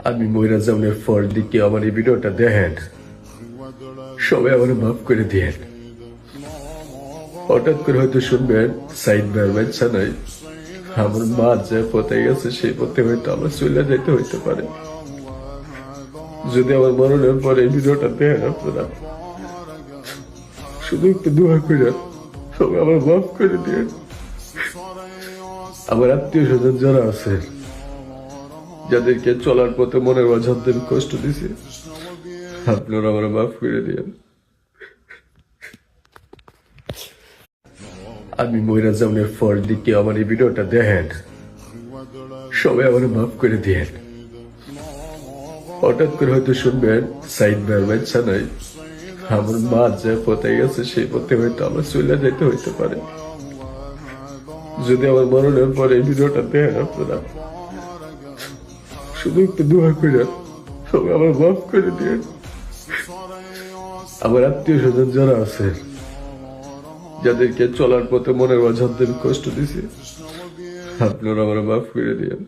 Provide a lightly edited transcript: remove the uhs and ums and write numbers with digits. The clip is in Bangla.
আমি মইরা যাওয়ার পর দিকে আমার এই ভিডিওটা দেখেন, সবাই আমার মাফ করে দিয়েন। হঠাৎ করে হয়তো শুনবেন সাইড ভাইয়ের বাচ্চা নাই, আমার মা যে পথে গেছে সেই পথে হয়তো আমার চলে যাইতে হইতে পারে। যদি আমার মরণের পরে এই ভিডিওটা দেখেন আপনারা, শুধু একটু দোয়া করে সবাই আমার মাফ করে দিয়েন। আমার আত্মীয় স্বজন যারা আছে, যাদেরকে চলার পথে মনের মাঝে কষ্ট দিছে, আপনারা আমার মাফ করে দিয়েন। আমি মইরা যাওয়ার পর দিকে আমার এই ভিডিওটা দেখেন, সবাই আমার মাফ করে দিয়েন। হঠাৎ করে হয়তো শুনবেন সাইড ভাইয়ের বাচ্চা নাই, আমার মা যে পথে গেছে সেই পথে হয়তো আমার চলে যাইতে হইতে পারে। যদি আমার মরণের পরে এই ভিডিওটা দেখেন আপনারা, শুধু একটু দোয়া করে সবাই আমার মাফ করে দিয়েন। আমার আত্মীয় স্বজন যারা আছে, যাদেরকে চলার পথে মনের মাঝে কষ্ট দিছে, আপনারা আমার মাফ করে দিয়েন।